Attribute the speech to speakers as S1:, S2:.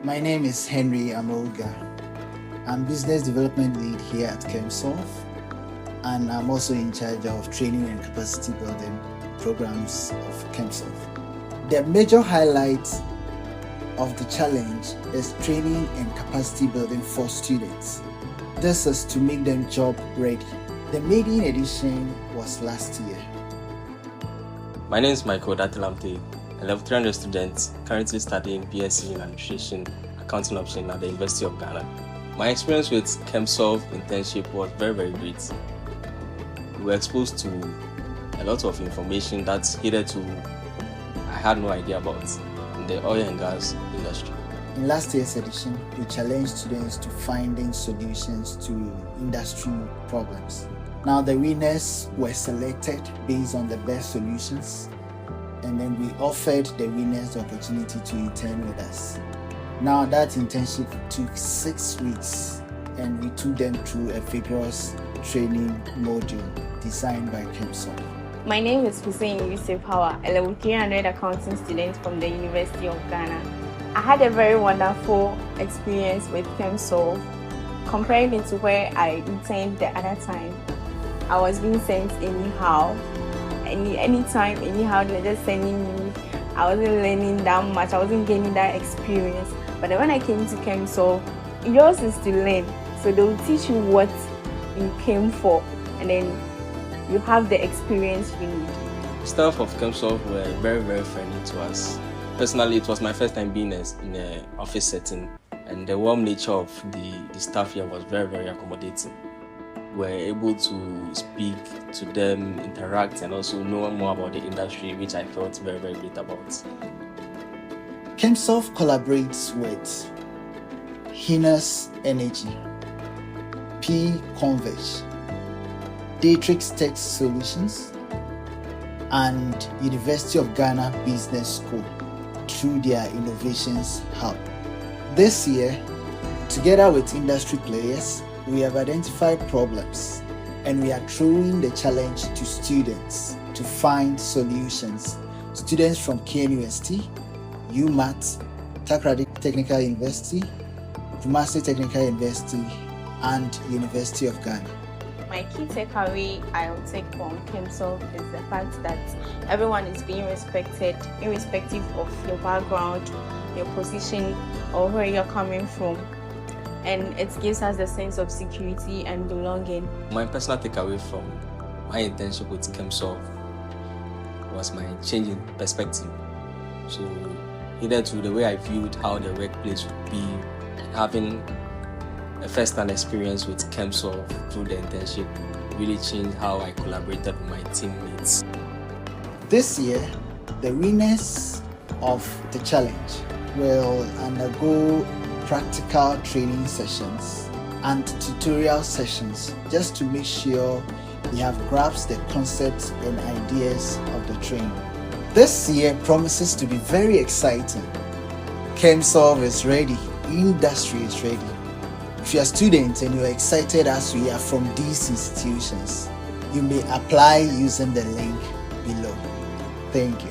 S1: My name is Henry Amolga. I'm Business Development Lead here at Chemsolv, and I'm also in charge of training and capacity building programs of Chemsolv. The major highlight of the challenge is training and capacity building for students. This is to make them job ready. The maiden edition was last year.
S2: My name is Michael Datilamte, a level 300 student currently studying BSc in Administration Accounting option at the University of Ghana. My experience with Chemsolv internship was very great. We were exposed to a lot of information that hitherto I had no idea about in the oil and gas industry.
S1: In last year's edition, we challenged students to finding solutions to industry problems. Now the winners were selected based on the best solutions, and then we offered the winners the opportunity to intern with us. Now that internship took 6 weeks, and we took them through a vigorous training module designed by Chemsolv.
S3: My name is Hussein Yusuf Hawa, a level 300 accounting student from the University of Ghana. I had a very wonderful experience with Chemsolv. Comparing it to where I interned the other time, I was being sent anyhow, anytime, anyhow. They're just sending me. I wasn't learning that much. I wasn't gaining that experience. But then when I came to Chemsolv, yours is to learn. So they will teach you what you came for, and then you have the experience you need.
S2: Staff of Chemsolv were very friendly to us. Personally, it was my first time being in an office setting, and the warm nature of the staff here was very accommodating. We were able to speak to them, interact, and also know more about the industry, which I felt very great about.
S1: Chemsolv collaborates with Hinas Energy, Ennoverge, Datrix Tech Solutions, and University of Ghana Business School through their Innovations Hub. This year, together with industry players, we have identified problems, and we are throwing the challenge to students to find solutions. Students from KNUST, UMAT, Takrady Technical University, Kumasi Technical University, and University of Ghana.
S3: My key takeaway I will take from Chemsolv is the fact that everyone is being respected, irrespective of your background, your position, or where you're coming from. And it gives us a sense of security and belonging.
S2: My personal takeaway from my internship with Chemsolv was my change in perspective. So either to the way I viewed how the workplace would be, having a first-hand experience with Chemsolv through the internship really changed how I collaborated with my teammates.
S1: This year, the winners of the challenge will undergo practical training sessions and tutorial sessions just to make sure they have grasped the concepts and ideas of the training. This year promises to be very exciting. Chemsolv is ready, industry is ready. If you're a student and you're excited as we are from these institutions, you may apply using the link below. Thank you.